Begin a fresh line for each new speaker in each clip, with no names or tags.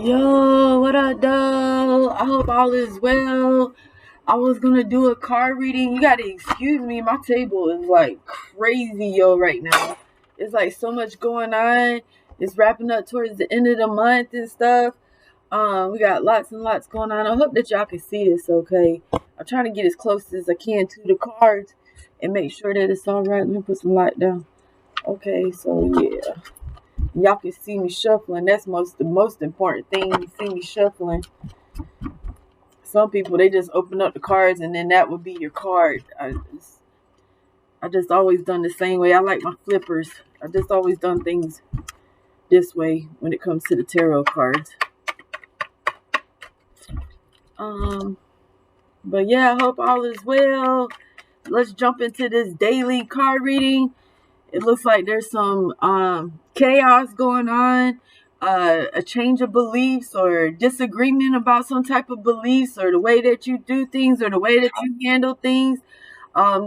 Yo, what up, though? I hope all is well. I was gonna do a card reading. You gotta excuse me, my table is like crazy, yo, right now. It's like so much going on. It's wrapping up towards the end of the month and stuff. We got lots and lots going on. I hope that y'all can see this, okay? I'm trying to get as close as I can to the cards and make sure that it's all right. Let me put some light down. Okay, so yeah. Y'all can see me shuffling. That's the most important thing. You see me shuffling. Some people, they just open up the cards and then that would be your card. I just always done the same way. I like my flippers. I just always done things this way when it comes to the tarot cards. But yeah, I hope all is well. Let's jump into this daily card reading. It looks like there's some chaos going on, a change of beliefs or disagreement about some type of beliefs or the way that you do things or the way that you handle things.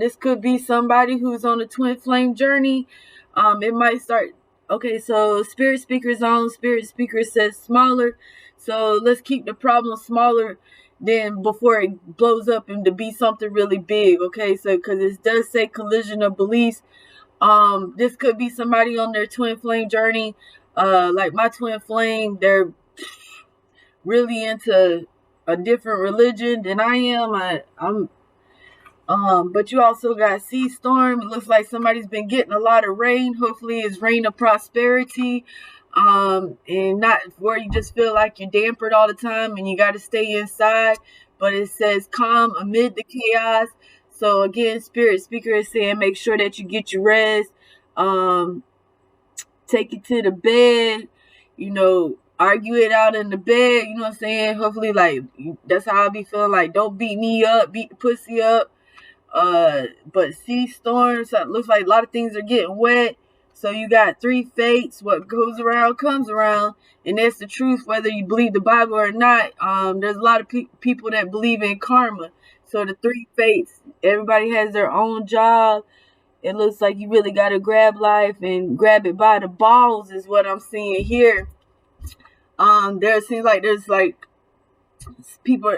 This could be somebody who's on a twin flame journey. It might start. Okay, so Spirit Speaker Zone, Spirit Speaker says smaller. So let's keep the problem smaller than before it blows up and to be something really big. Okay, so because it does say collision of beliefs. This could be somebody on their twin flame journey. Like my twin flame, they're really into a different religion than I am. But you also got sea storm. It looks like somebody's been getting a lot of rain. Hopefully it's rain of prosperity. And not where you just feel like you're dampered all the time and you got to stay inside. But it says calm amid the chaos. So again, Spirit Speaker is saying make sure that you get your rest. Take it to the bed. Argue it out in the bed. You know what I'm saying? Hopefully, like, that's how I be feeling. Like, don't beat me up, beat the pussy up. But sea storms, so it looks like a lot of things are getting wet. So you got 3 fates. What goes around comes around, and that's the truth. Whether you believe the Bible or not, there's a lot of people that believe in karma. So the 3 fates, everybody has their own job. It looks like you really got to grab life and grab it by the balls, is what I'm seeing here. There seems like there's like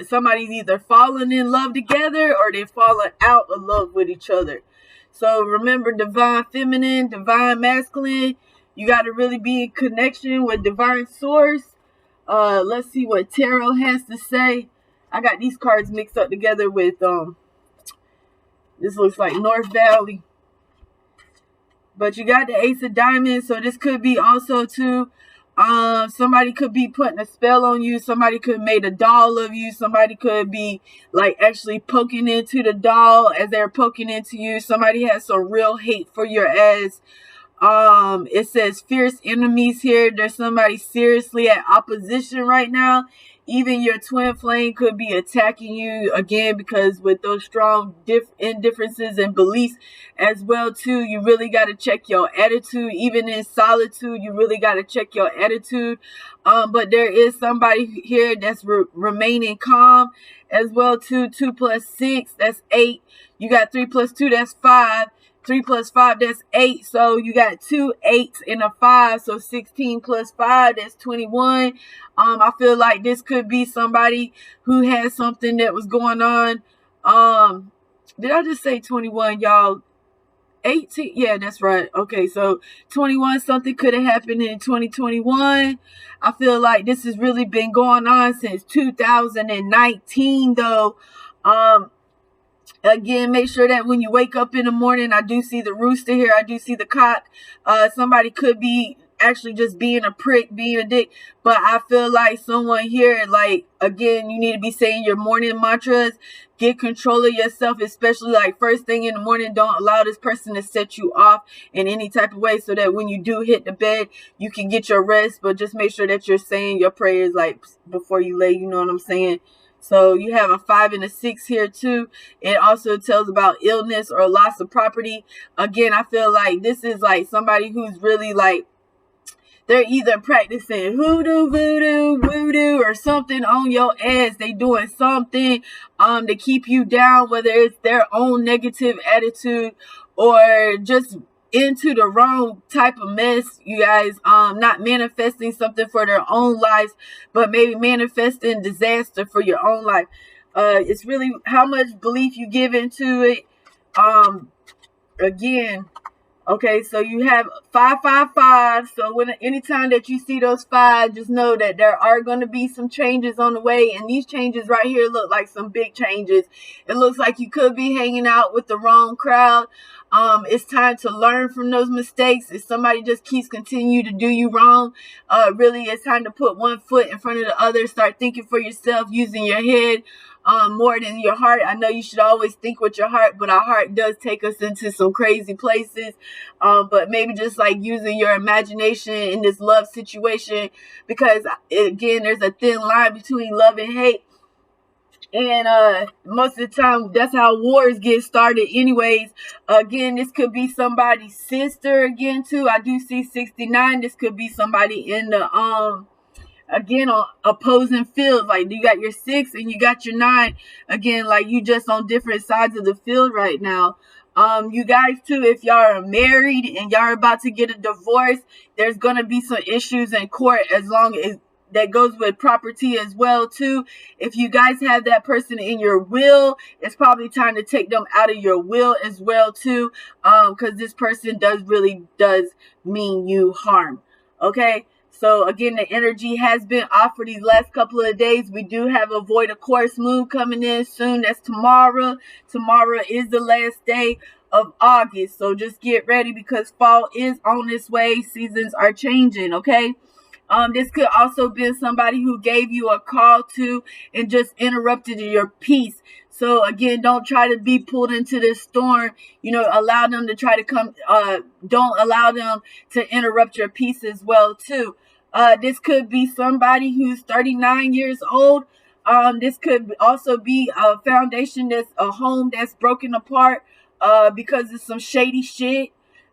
somebody's either falling in love together or they're falling out of love with each other. So remember, divine feminine, divine masculine. You got to really be in connection with divine source. Let's see what tarot has to say. I got these cards mixed up together with this looks like North Valley. But you got the Ace of Diamonds, so this could be also too. Somebody could be putting a spell on you. Somebody could have made a doll of you. Somebody could be like actually poking into the doll as they're poking into you. Somebody has some real hate for your ass. It says fierce enemies here. There's somebody seriously at opposition right now. Even your twin flame could be attacking you again, because with those strong indifferences and beliefs as well too, you really got to check your attitude. Even in solitude, you really got to check your attitude. But there is somebody here that's remaining calm as well too. 2 + 6, that's 8. You got 3 + 2, that's 5. 3 + 5, that's 8. So you got 2 8s and a 5. So 16 + 5, that's 21. I feel like this could be somebody who had something that was going on. Did I just say 21, y'all? 18? Yeah, that's right. Okay, so 21, something could have happened in 2021. I feel like this has really been going on since 2019, though. Again, make sure that when you wake up in the morning, I do see the rooster here. I do see the cock. Somebody could be actually just being a prick, being a dick. But I feel like someone here, like, again, you need to be saying your morning mantras. Get control of yourself, especially like first thing in the morning. Don't allow this person to set you off in any type of way, so that when you do hit the bed, you can get your rest. But just make sure that you're saying your prayers like before you lay. You know what I'm saying? So you have a 5 and a 6 here too. It also tells about illness or loss of property. Again, I feel like this is like somebody who's really like, they're either practicing hoodoo, voodoo, or something on your ass. They doing something to keep you down, whether it's their own negative attitude or just into the wrong type of mess, you guys. Not manifesting something for their own lives, but maybe manifesting disaster for your own life. It's really how much belief you give into it. Again, okay, so you have 555. So anytime that you see those five, just know that there are going to be some changes on the way. And these changes right here look like some big changes. It looks like you could be hanging out with the wrong crowd. It's time to learn from those mistakes. If somebody just keeps continue to do you wrong, really it's time to put one foot in front of the other. Start thinking for yourself, using your head more than your heart. I know you should always think with your heart, but our heart does take us into some crazy places. But maybe just like using your imagination in this love situation, because again, there's a thin line between love and hate. And most of the time, that's how wars get started anyways. Again, this could be somebody's sister again, too. I do see 69. This could be somebody in the, again, on opposing fields. Like, you got your 6 and you got your 9. Again, like, you just on different sides of the field right now. You guys, too, if y'all are married and y'all are about to get a divorce, there's going to be some issues in court, as long as that goes with property as well too. If you guys have that person in your will, it's probably time to take them out of your will as well too, because this person really does mean you harm. Okay, so again, the energy has been off for these last couple of days. We do have a void of course moon coming in soon. That's tomorrow. Tomorrow is the last day of August, so just get ready, because fall is on its way. Seasons are changing. Okay. This could also be somebody who gave you a call to and just interrupted your peace. So again, don't try to be pulled into this storm. Allow them to try to come. Don't allow them to interrupt your peace as well too. This could be somebody who's 39 years old. This could also be a foundation, that's a home that's broken apart because of some shady shit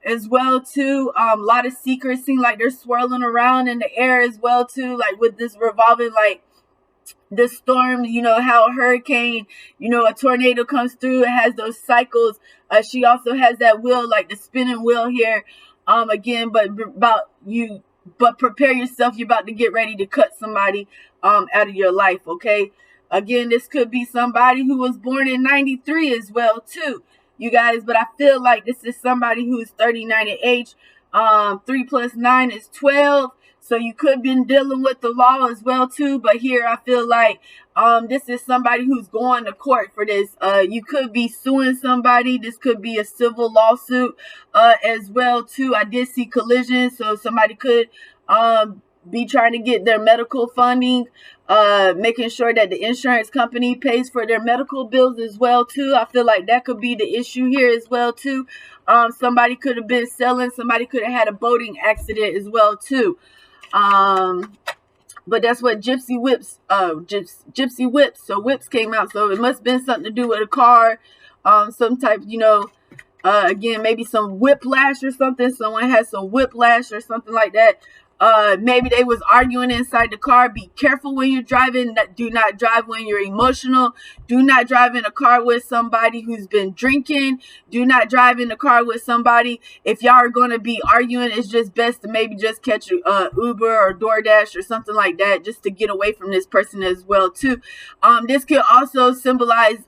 as well too. A lot of secrets seem like they're swirling around in the air as well too, like with this revolving, like the storm, how a hurricane, a tornado comes through, it has those cycles. She also has that wheel, like the spinning wheel here. Again, but prepare yourself. You're about to get ready to cut somebody out of your life. Okay, again, this could be somebody who was born in 93 as well too, you guys. But I feel like this is somebody who's 39 in age. 3 plus 9 is 12. So you could be dealing with the law as well too. But here I feel like this is somebody who's going to court for this. You could be suing somebody. This could be a civil lawsuit as well too. I did see collision, so somebody could be trying to get their medical funding, making sure that the insurance company pays for their medical bills as well too. I feel like that could be the issue here as well too. Somebody could have been selling. Somebody could have had a boating accident as well too. But that's what Gypsy Whips, Gypsy Whips. So Whips came out. So it must have been something to do with a car, some type, again, maybe some whiplash or something. Someone has some whiplash or something like that. Maybe they was arguing inside the car. Be careful when you're driving. Do not drive when you're emotional. Do not drive in a car with somebody who's been drinking. Do not drive in a car with somebody. If y'all are going to be arguing, it's just best to maybe just catch a Uber or DoorDash or something like that, just to get away from this person as well too. This could also symbolize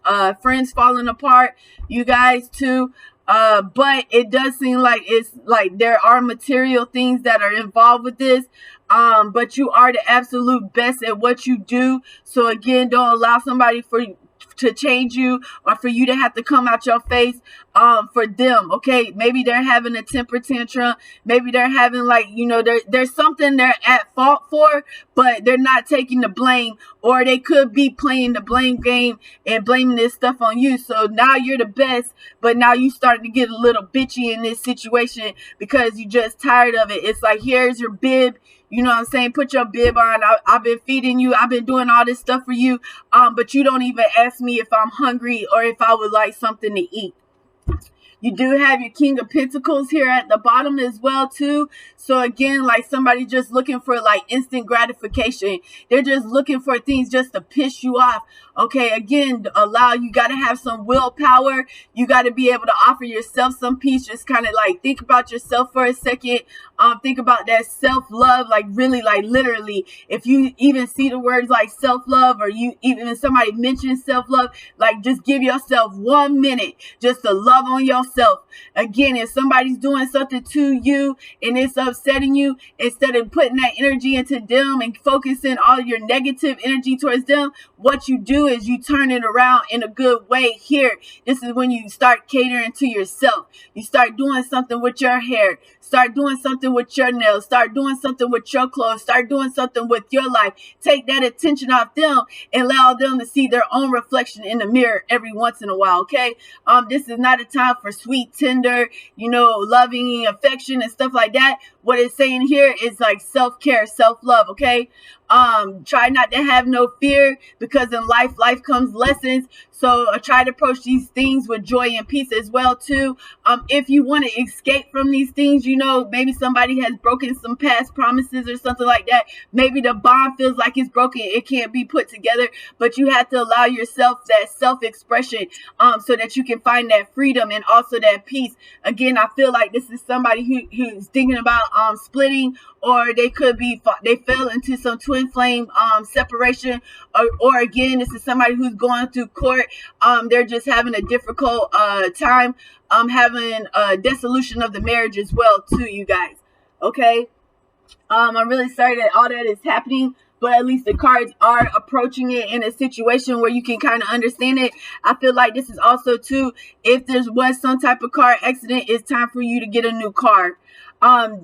friends falling apart, you guys too. But it does seem like it's like there are material things that are involved with this. But you are the absolute best at what you do. So again, don't allow somebody to change you, or for you to have to come out your face for them. Okay, maybe they're having a temper tantrum. Maybe they're having there's something they're at fault for, but they're not taking the blame, or they could be playing the blame game and blaming this stuff on you. So now you're the best, but now you starting to get a little bitchy in this situation because you just tired of it. It's like, here's your bib. You know what I'm saying? Put your bib on. I've been feeding you. I've been doing all this stuff for you. But you don't even ask me if I'm hungry or if I would like something to eat. You do have your King of Pentacles here at the bottom as well too. So again, like somebody just looking for like instant gratification. They're just looking for things just to piss you off. Okay, again, you got to have some willpower. You got to be able to offer yourself some peace. Just kind of like think about yourself for a second. Think about that self-love, like really, like literally. If you even see the words like self-love, or you even if somebody mentions self-love, like just give yourself 1 minute just to love on yourself. Again, if somebody's doing something to you and it's upsetting you, instead of putting that energy into them and focusing all your negative energy towards them, what you do is you turn it around in a good way here. This is when you start catering to yourself. You start doing something with your hair. Start doing something with your nails. Start doing something with your clothes. Start doing something with your life. Take that attention off them and allow them to see their own reflection in the mirror every once in a while, okay? This is not a time for sweet, tender, loving affection and stuff like that. What it's saying here is like self-care, self-love, okay? Try not to have no fear, because in life comes lessons. So try to approach these things with joy and peace as well too. If you want to escape from these things, maybe somebody has broken some past promises or something like that. Maybe the bond feels like it's broken. It can't be put together, but you have to allow yourself that self-expression so that you can find that freedom and also that peace. Again, I feel like this is somebody who's thinking about splitting, or they fell into some twin flame separation, or again, this is somebody who's going through court. They're just having a difficult time having a dissolution of the marriage as well too, you guys. Okay, I'm really sorry that all that is happening, but at least the cards are approaching it in a situation where you can kind of understand it. I feel like this is also too, if there was some type of car accident, it's time for you to get a new car.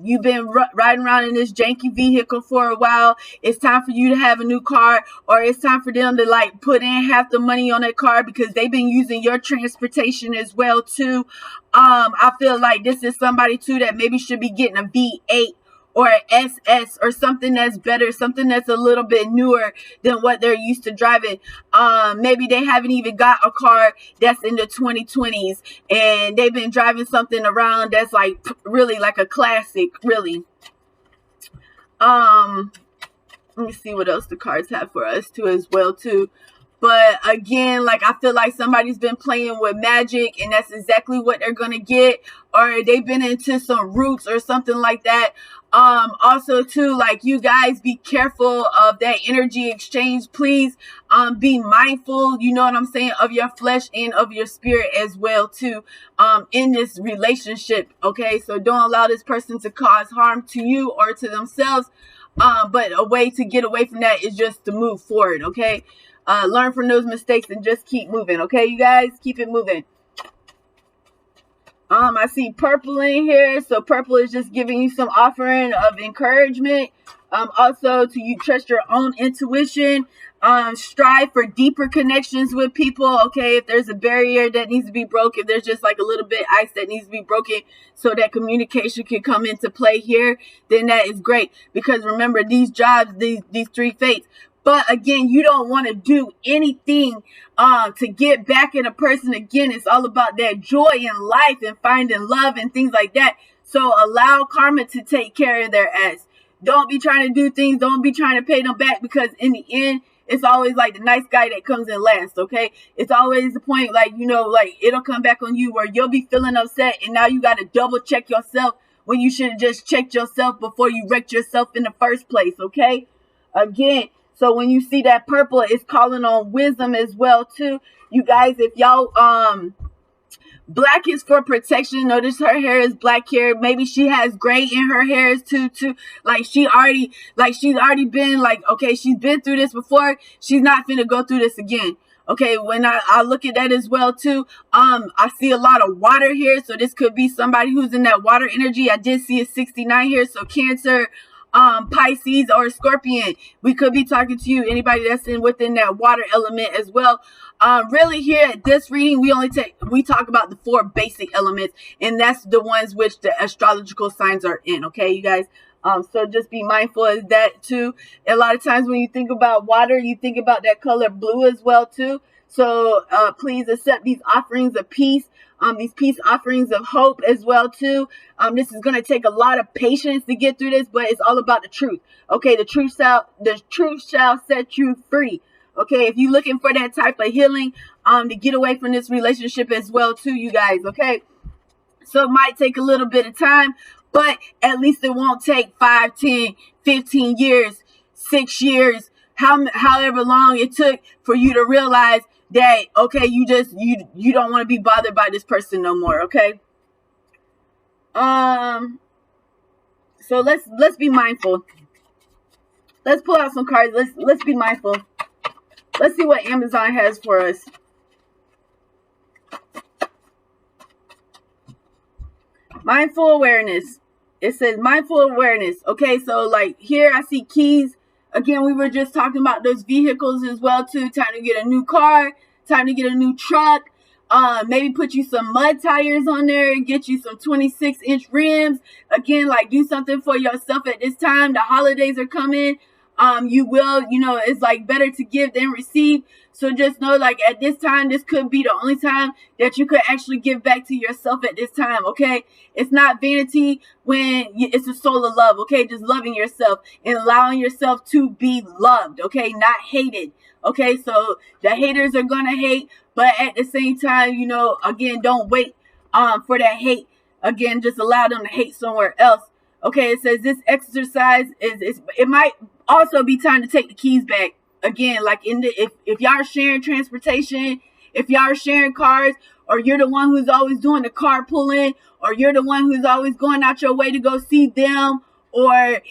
You've been riding around in this janky vehicle for a while. It's time for you to have a new car, or it's time for them to like put in half the money on that car because they've been using your transportation as well too. I feel like this is somebody too that maybe should be getting a V8 or an SS or something that's better, something that's a little bit newer than what they're used to driving. Maybe they haven't even got a car that's in the 2020s and they've been driving something around that's like really like a classic, really. Let me see what else the cards have for us too as well too. But again, like I feel like somebody's been playing with magic and that's exactly what they're going to get. Or they've been into some roots or something like that. Also too, like you guys be careful of that energy exchange. Please be mindful, you know what I'm saying, of your flesh and of your spirit as well too in this relationship. Okay, so don't allow this person to cause harm to you or to themselves. But a way to get away from that is just to move forward. Okay. Learn from those mistakes and just keep moving. Okay, you guys, keep it moving. I see purple in here, so purple is just giving you some offering of encouragement. Also to you trust your own intuition. Strive for deeper connections with people. Okay, if there's a barrier that needs to be broken, if there's just like a little bit ice that needs to be broken so that communication can come into play here, then that is great. Because remember, these jobs, these three fates. But again, you don't want to do anything to get back at a person. Again, it's all about that joy in life and finding love and things like that. So allow karma to take care of their ass. Don't be trying to do things. Don't be trying to pay them back, because in the end, it's always like the nice guy that comes in last, okay? It's always the point, like, like it'll come back on you where you'll be feeling upset and now you got to double check yourself when you should have just checked yourself before you wrecked yourself in the first place, okay? Again, so when you see that purple, it's calling on wisdom as well too. You guys, if y'all black is for protection. Notice her hair is black hair. Maybe she has gray in her hairs too. Like she's already been like, okay, she's been through this before. She's not finna go through this again. Okay, when I look at that as well too, I see a lot of water here. So this could be somebody who's in that water energy. I did see a 69 here. So Cancer, Pisces or Scorpion, we could be talking to you. Anybody that's within that water element as well. Really here at this reading, we talk about the 4 basic elements, and that's the ones which the astrological signs are in. Okay, you guys. So just be mindful of that too. A lot of times when you think about water, you think about that color blue as well too. So please accept these offerings of peace, these peace offerings of hope as well too. This is going to take a lot of patience to get through this, but it's all about the truth. Okay, the truth shall set you free. Okay, if you're looking for that type of healing, to get away from this relationship as well too, you guys. Okay, so it might take a little bit of time, but at least it won't take 5, 10, 15 years, 6 years, however long it took for you to realize that, okay, you don't want to be bothered by this person no more. Okay. So let's be mindful. Let's pull out some cards. Let's be mindful. Let's see what Amazon has for us. Mindful awareness. It says mindful awareness. Okay, so like here I see keys. Again, we were just talking about those vehicles as well too. Time to get a new car. Time to get a new truck. Maybe put you some mud tires on there. Get you some 26-inch rims. Again, like do something for yourself at this time. The holidays are coming. It's like better to give than receive. So just know, like at this time, this could be the only time that you could actually give back to yourself at this time. Okay, it's not vanity when it's a soul of love. Okay, just loving yourself and allowing yourself to be loved. Okay, not hated. Okay, so the haters are gonna hate, but at the same time, again, don't wait for that hate. Again, just allow them to hate somewhere else. Okay, it says this exercise it might also be time to take the keys back. Again, like if y'all are sharing transportation, if y'all are sharing cars, or you're the one who's always doing the carpooling, or you're the one who's always going out your way to go see them, or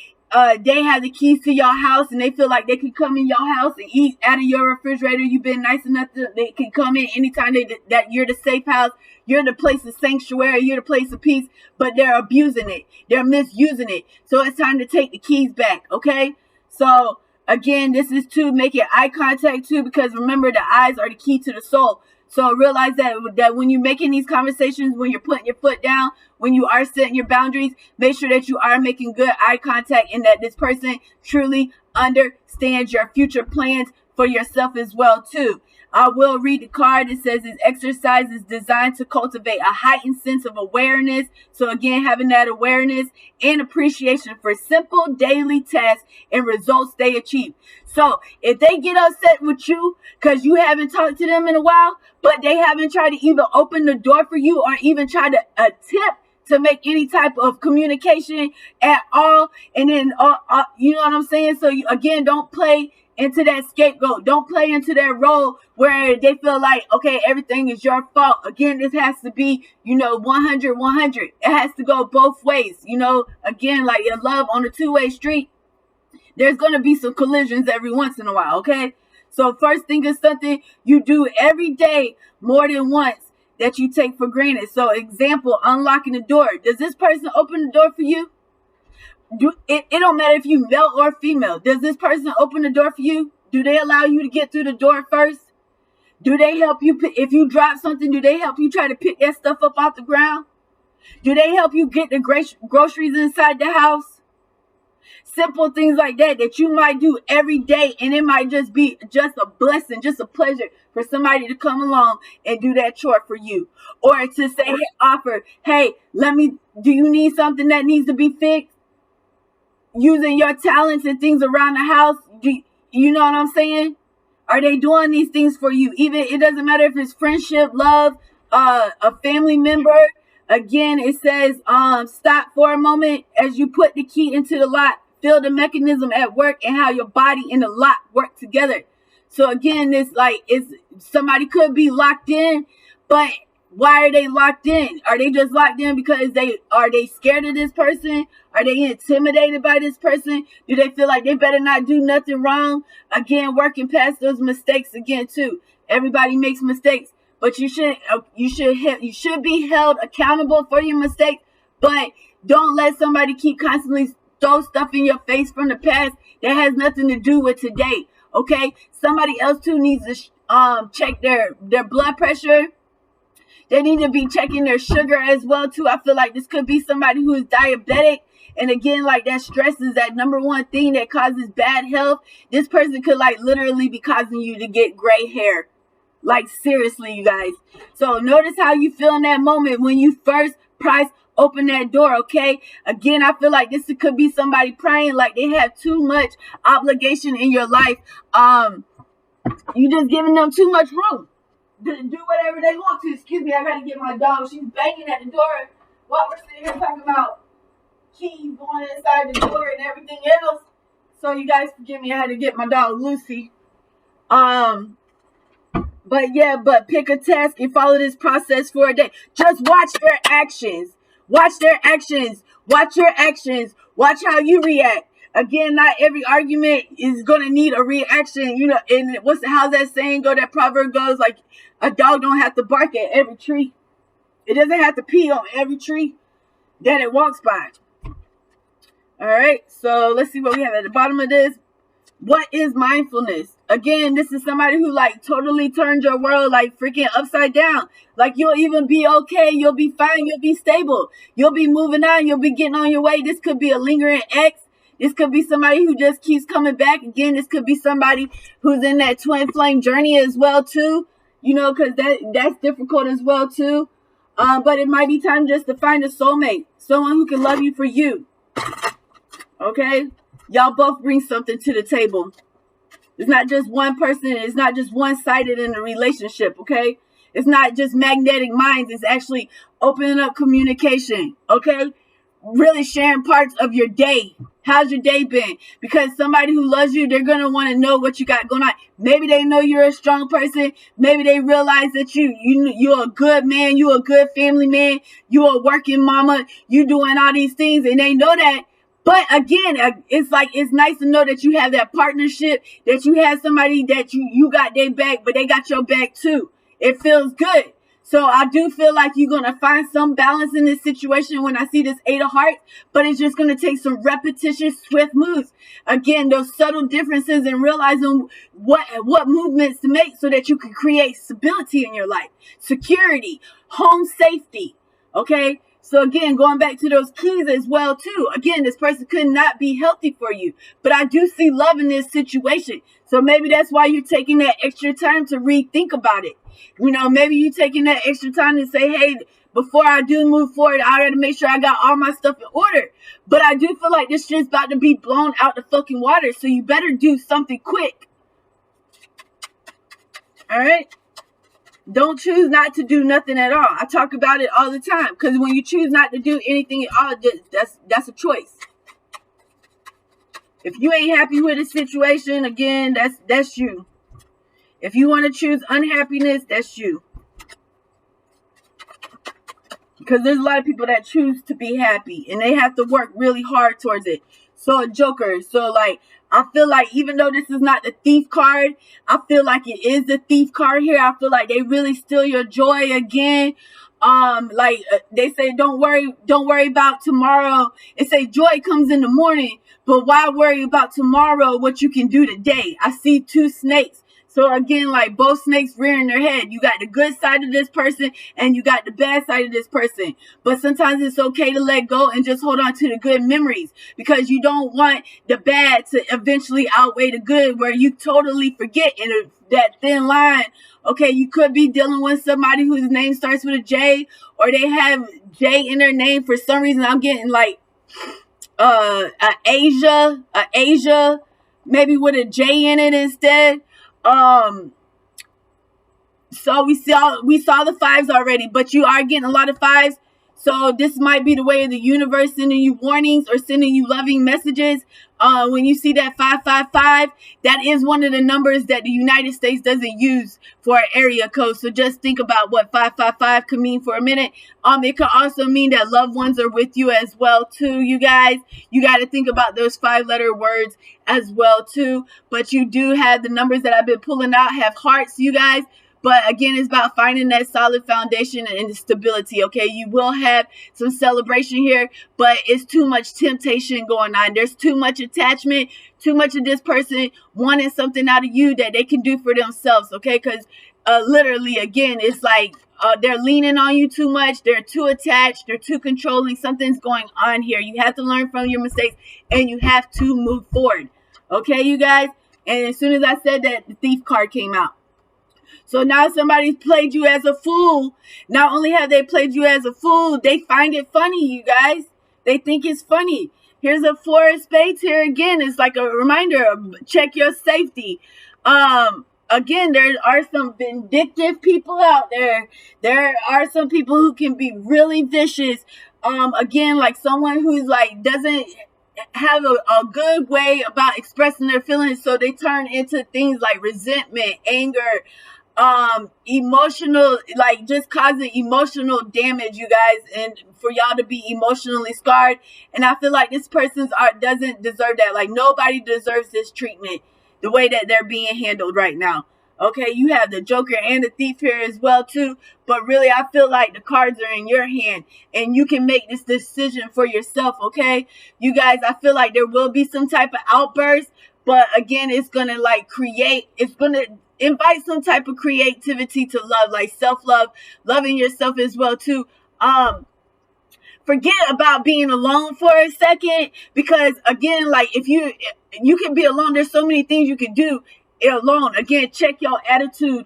they have the keys to your house and they feel like they can come in your house and eat out of your refrigerator. You've been nice enough that they can come in anytime that you're the safe house. You're the place of sanctuary. You're the place of peace, but they're abusing it. They're misusing it. So it's time to take the keys back. Okay. So again, this is to make it eye contact too, because remember the eyes are the key to the soul. So realize that when you're making these conversations, when you're putting your foot down, when you are setting your boundaries, make sure that you are making good eye contact and that this person truly understands your future plans for yourself as well too. I will read the card. It says this exercise is designed to cultivate a heightened sense of awareness. So again, having that awareness and appreciation for simple daily tasks and results they achieve. So if they get upset with you because you haven't talked to them in a while, but they haven't tried to even open the door for you or even try to attempt to make any type of communication at all, and then you know what I'm saying? So again, don't play into that scapegoat. Don't play into that role where they feel like, okay, everything is your fault. Again, this has to be, 100. It has to go both ways. Again, like in love on a two-way street, there's going to be some collisions every once in a while. Okay. So first thing is something you do every day more than once that you take for granted. So example, unlocking the door. Does this person open the door for you? It don't matter if you male or female. Does this person open the door for you? Do they allow you to get through the door first? Do they help you if you drop something? Do they help you try to pick that stuff up off the ground? Do they help you get the groceries inside the house? Simple things like that you might do every day, and it might just be just a blessing, just a pleasure for somebody to come along and do that chore for you, or to say, offer, hey, do you need something that needs to be fixed? Using your talents and things around the house, you know what I'm saying? Are they doing these things for you? Even it doesn't matter if it's friendship, love, a family member. Again, it says, stop for a moment as you put the key into the lock. Feel the mechanism at work and how your body and the lock work together. So again, somebody could be locked in, but why are they locked in? Are they just locked in because are they scared of this person? Are they intimidated by this person? Do they feel like they better not do nothing wrong? Again, working past those mistakes again too. Everybody makes mistakes, but you should be held accountable for your mistakes. But don't let somebody keep constantly throw stuff in your face from the past that has nothing to do with today. Okay, somebody else too needs to check their blood pressure. They need to be checking their sugar as well too. I feel like this could be somebody who is diabetic And again, like that stress is that number one thing that causes bad health. This person could like literally be causing you to get gray hair. Like seriously, you guys. So notice how you feel in that moment when you first open that door, okay? Again, I feel like this could be somebody praying like they have too much obligation in your life. You just giving them too much room to do whatever they want to. Excuse me, I gotta get my dog. She's banging at the door while we're sitting here talking about keys going inside the door and everything else. So you guys forgive me, I had to get my dog Lucy. But pick a task and follow this process for a day. Just watch their actions. Watch their actions. Watch your actions. Watch how you react. Again, not every argument is going to need a reaction. You know, and how's that saying go? That proverb goes like, a dog don't have to bark at every tree. It doesn't have to pee on every tree that it walks by. All right. So let's see what we have at the bottom of this. What is mindfulness? Again, this is somebody who like totally turned your world like freaking upside down. Like you'll even be okay. You'll be fine. You'll be stable. You'll be moving on. You'll be getting on your way. This could be a lingering ex. This could be somebody who just keeps coming back. Again, this could be somebody who's in that twin flame journey as well too. You know, because that's difficult as well too. But it might be time just to find a soulmate. Someone who can love you for you. Okay? Y'all both bring something to the table. It's not just one person. It's not just one-sided in the relationship, okay? It's not just magnetic minds. It's actually opening up communication, okay? Really sharing parts of your day. How's your day been? Because somebody who loves you, they're going to want to know what you got going on. Maybe they know you're a strong person. Maybe they realize that you're a good man. You're a good family man. You're a working mama. You doing all these things, and they know that. But again, it's like, it's nice to know that you have that partnership, that you have somebody that you got their back, but they got your back too. It feels good. So I do feel like you're going to find some balance in this situation when I see this 8 of Hearts, but it's just going to take some repetitious, swift moves. Again, those subtle differences and realizing what movements to make so that you can create stability in your life, security, home safety. Okay. So again, going back to those keys as well too. Again, this person could not be healthy for you, but I do see love in this situation. So maybe that's why you're taking that extra time to rethink about it. You know, maybe you're taking that extra time to say, hey, before I do move forward, I got to make sure I got all my stuff in order. But I do feel like this shit's about to be blown out the fucking water. So you better do something quick. All right. Don't choose not to do nothing at all. I talk about it all the time. Because when you choose not to do anything at all, that's a choice. If you ain't happy with a situation, again, that's you. If you want to choose unhappiness, that's you. Because there's a lot of people that choose to be happy. And they have to work really hard towards it. So a joker. So like, I feel like even though this is not the thief card, I feel like it is the thief card here. I feel like they really steal your joy again. They say, don't worry about tomorrow. It say joy comes in the morning, but why worry about tomorrow, what you can do today? I see 2 snakes. So again, like both snakes rearing their head. You got the good side of this person and you got the bad side of this person. But sometimes it's okay to let go and just hold on to the good memories, because you don't want the bad to eventually outweigh the good, where you totally forget in that thin line. Okay, you could be dealing with somebody whose name starts with a J, or they have J in their name. For some reason, I'm getting like Asia, maybe with a J in it instead. So we saw the 5s already, but you are getting a lot of 5s. So this might be the way of the universe sending you warnings or sending you loving messages. When you see that 555, that is one of the numbers that the United States doesn't use for an area code. So just think about what 555 could mean for a minute. It could also mean that loved ones are with you as well too, you guys. You got to think about those 5-letter words as well too. But you do have the numbers that I've been pulling out have hearts, you guys. But again, it's about finding that solid foundation and the stability, okay? You will have some celebration here, but it's too much temptation going on. There's too much attachment, too much of this person wanting something out of you that they can do for themselves, okay? Because literally, again, it's like they're leaning on you too much. They're too attached. They're too controlling. Something's going on here. You have to learn from your mistakes, and you have to move forward. Okay, you guys? And as soon as I said that, the thief card came out. So now somebody's played you as a fool. Not only have they played you as a fool, they find it funny, you guys. They think it's funny. Here's a 4 of spades here again. It's like a reminder of check your safety. Again, there are some vindictive people out there. There are some people who can be really vicious. Again, like someone who's like doesn't have a good way about expressing their feelings, so they turn into things like resentment, anger, emotional, like just causing emotional damage, you guys, and for y'all to be emotionally scarred. And I feel like this person's art doesn't deserve that. Like nobody deserves this treatment the way that they're being handled right now. Okay, you have the Joker and the Thief here as well too, but really I feel like the cards are in your hand and you can make this decision for yourself. Okay, you guys, I feel like there will be some type of outburst, but again, it's gonna like it's gonna invite some type of creativity to love, like self-love, loving yourself as well too. Forget about being alone for a second, because again, like if you can be alone, there's so many things you can do alone. Again, check your attitude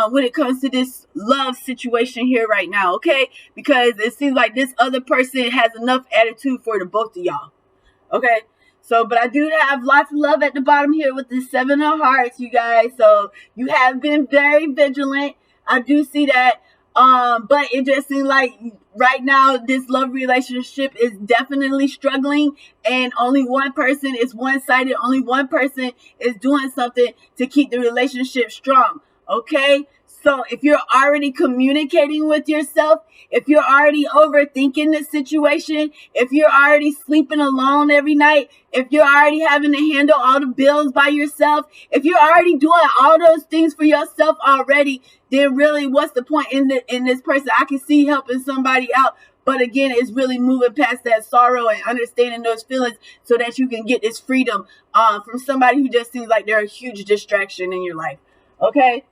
when it comes to this love situation here right now, okay? Because it seems like this other person has enough attitude for the both of y'all, okay? So, but I do have lots of love at the bottom here with the 7 of Hearts, you guys. So you have been very vigilant. I do see that. But it just seems like right now this love relationship is definitely struggling, and only one person is one-sided. Only one person is doing something to keep the relationship strong. Okay? So if you're already communicating with yourself, if you're already overthinking the situation, if you're already sleeping alone every night, if you're already having to handle all the bills by yourself, if you're already doing all those things for yourself already, then really what's the point in this person? I can see helping somebody out, but again, it's really moving past that sorrow and understanding those feelings so that you can get this freedom from somebody who just seems like they're a huge distraction in your life. Okay?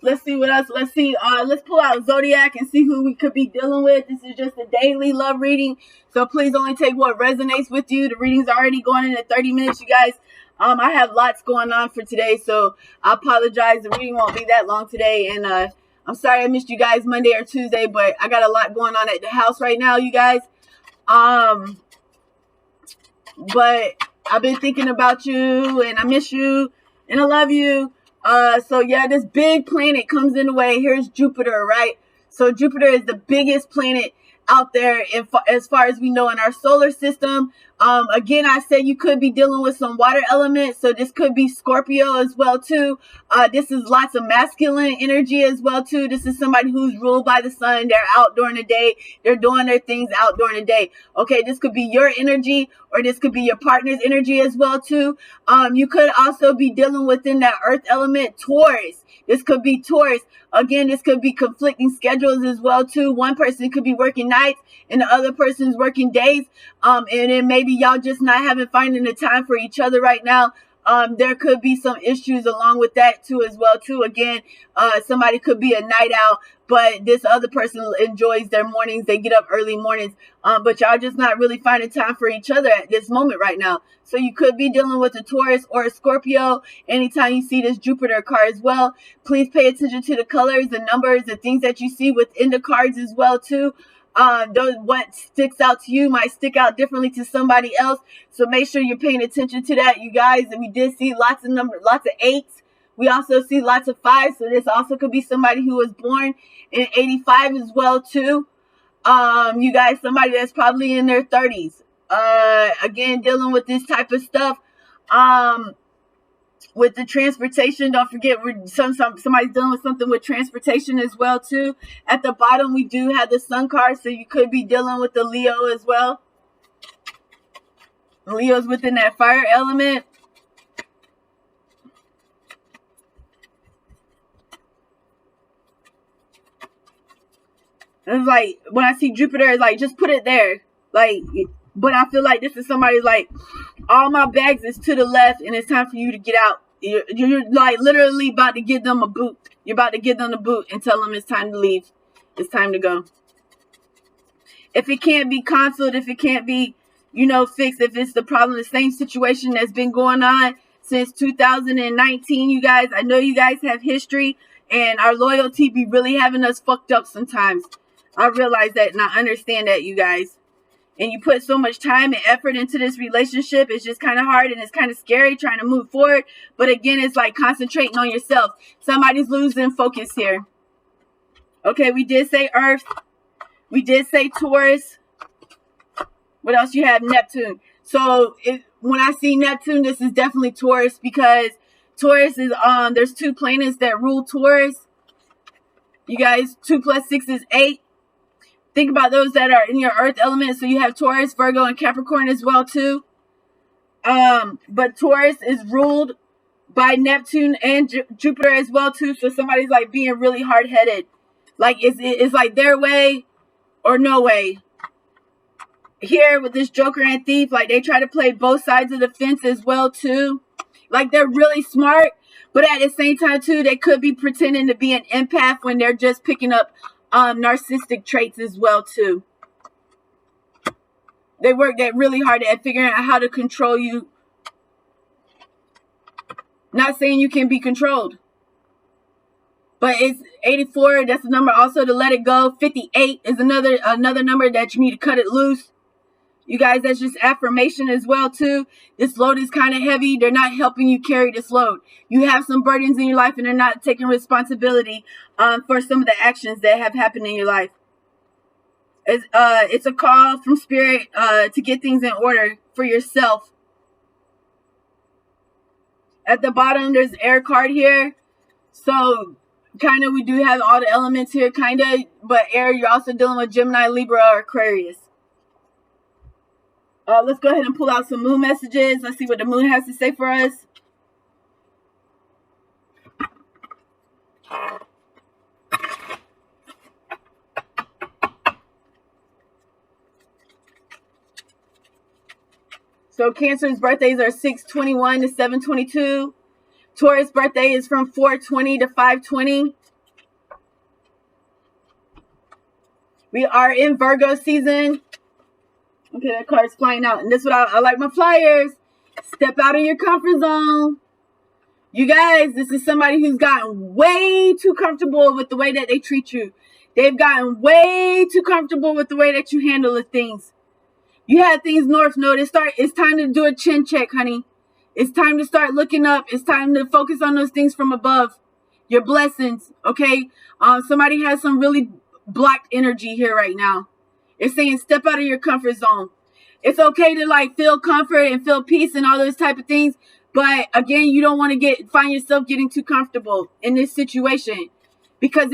Let's see what else. Let's see. Let's pull out Zodiac and see who we could be dealing with. This is just a daily love reading, so please only take what resonates with you. The reading's already going in at 30 minutes, you guys. I have lots going on for today, so I apologize. The reading won't be that long today, and I'm sorry I missed you guys Monday or Tuesday, but I got a lot going on at the house right now, you guys. But I've been thinking about you, and I miss you, and I love you. So yeah, this big planet comes in the way. Here's Jupiter, right? So Jupiter is the biggest planet out there as far as we know in our solar system. Again, I said you could be dealing with some water elements, so this could be Scorpio as well too. This is lots of masculine energy as well too. This is somebody who's ruled by the sun. They're out during the day. They're doing their things out during the day. Okay, this could be your energy, or this could be your partner's energy as well too. You could also be dealing within that earth element, Taurus. This could be Taurus. Again, this could be conflicting schedules as well too. One person could be working nights and the other person's working days. And then maybe y'all just not finding the time for each other right now. There could be some issues along with that too as well too. Again, somebody could be a night owl, but this other person enjoys their mornings. They get up early mornings, but y'all just not really finding time for each other at this moment right now. So you could be dealing with a Taurus or a Scorpio. Anytime you see this Jupiter card as well, please pay attention to the colors, the numbers, the things that you see within the cards as well too. What sticks out to you might stick out differently to somebody else. So make sure you're paying attention to that, you guys. And we did see lots of 8s. We also see lots of 5s. So this also could be somebody who was born in 85 as well too. You guys, somebody that's probably in their 30s. Again, dealing with this type of stuff. With the transportation, don't forget somebody's dealing with something with transportation as well too. At the bottom, we do have the Sun card, so you could be dealing with the Leo as well. Leo's within that fire element. It's like when I see Jupiter, it's like just put it there, like. But I feel like this is somebody like, all my bags is to the left and it's time for you to get out. You're like literally about to give them a boot. You're about to give them a boot and tell them it's time to leave. It's time to go. If it can't be counseled, if it can't be, fixed, if it's the problem, the same situation that's been going on since 2019, you guys, I know you guys have history, and our loyalty be really having us fucked up sometimes. I realize that, and I understand that, you guys. And you put so much time and effort into this relationship, it's just kind of hard, and it's kind of scary trying to move forward. But again, it's like concentrating on yourself. Somebody's losing focus here. Okay, we did say Earth. We did say Taurus. What else you have? Neptune. So when I see Neptune, this is definitely Taurus, because Taurus is there's two planets that rule Taurus. You guys, 2 + 6 is 8. Think about those that are in your Earth element. So you have Taurus, Virgo, and Capricorn as well too. But Taurus is ruled by Neptune and Jupiter as well too. So somebody's like being really hard-headed. Like it's like their way or no way. Here with this Joker and Thief, like they try to play both sides of the fence as well too. Like they're really smart, but at the same time too, they could be pretending to be an empath when they're just picking up narcissistic traits as well too. They work that really hard at figuring out how to control you. Not saying you can be controlled, but it's 84. That's the number also to let it go. 58 is another number that you need to cut it loose. You guys, that's just affirmation as well too. This load is kind of heavy. They're not helping you carry this load. You have some burdens in your life, and they're not taking responsibility for some of the actions that have happened in your life. It's a call from Spirit to get things in order for yourself. At the bottom, there's air card here. So kind of we do have all the elements here, kind of. But air, you're also dealing with Gemini, Libra, or Aquarius. Let's go ahead and pull out some moon messages. Let's see what the moon has to say for us. So Cancer's birthdays are 6/21 to 7/22. Taurus birthday is from 4/20 to 5/20. We are in Virgo season. Okay, that card's flying out. And this is what I like my flyers. Step out of your comfort zone. You guys, this is somebody who's gotten way too comfortable with the way that they treat you. They've gotten way too comfortable with the way that you handle the things. You had things north node. It's time to do a chin check, honey. It's time to start looking up. It's time to focus on those things from above. Your blessings, okay? Somebody has some really blocked energy here right now. It's saying step out of your comfort zone. It's okay to like feel comfort and feel peace and all those type of things. But again, you don't want to find yourself getting too comfortable in this situation, because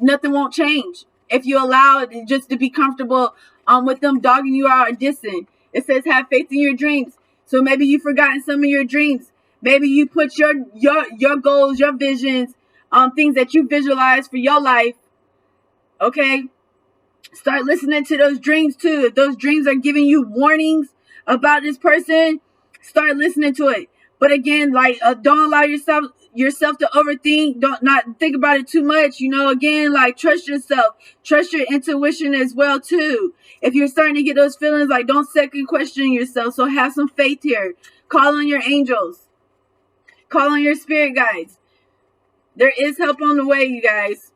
nothing won't change if you allow it just to be comfortable with them dogging you out or dissing. It says have faith in your dreams. So maybe you've forgotten some of your dreams. Maybe you put your goals, your visions, things that you visualize for your life. Okay? Start listening to those dreams too. If those dreams are giving you warnings about this person, start listening to it. But again, like don't allow yourself to overthink. Don't not think about it too much. Again, like trust yourself. Trust your intuition as well too. If you're starting to get those feelings, like don't second question yourself. So have some faith here. Call on your angels. Call on your spirit guides. There is help on the way, you guys.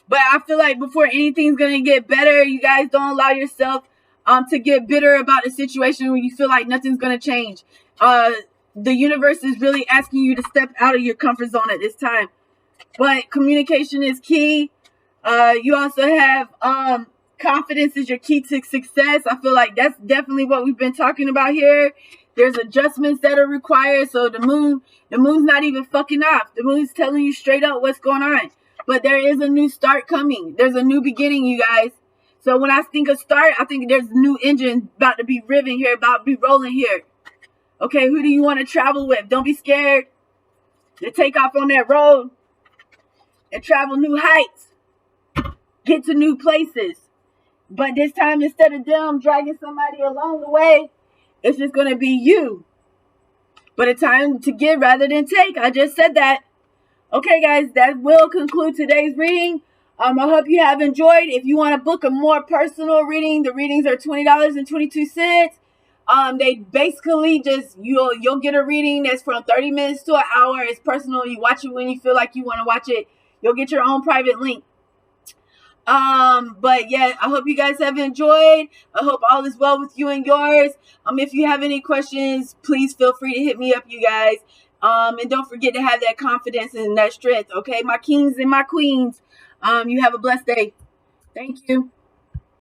But I feel like before anything's going to get better, you guys don't allow yourself to get bitter about a situation when you feel like nothing's going to change. The universe is really asking you to step out of your comfort zone at this time. But communication is key. You also have confidence is your key to success. I feel like that's definitely what we've been talking about here. There's adjustments that are required. So the moon's not even fucking off. The moon's telling you straight up what's going on. But there is a new start coming. There's a new beginning, you guys. So when I think of start, I think there's a new engine about to be revving here, about to be rolling here. Okay, who do you want to travel with? Don't be scared to take off on that road and travel new heights. Get to new places. But this time, instead of them dragging somebody along the way, it's just going to be you. but a time to give rather than take. I just said that. Okay, guys, that will conclude today's reading. I hope you have enjoyed. If you want to book a more personal reading, the readings are $20.22. They basically just you'll get a reading that's from 30 minutes to an hour. It's personal. You watch it when you feel like you want to watch it. You'll get your own private link. But yeah, I hope you guys have enjoyed. I hope all is well with you and yours. If you have any questions, please feel free to hit me up, you guys. And don't forget to have that confidence and that strength. Okay, my kings and my queens. You have a blessed day. Thank you.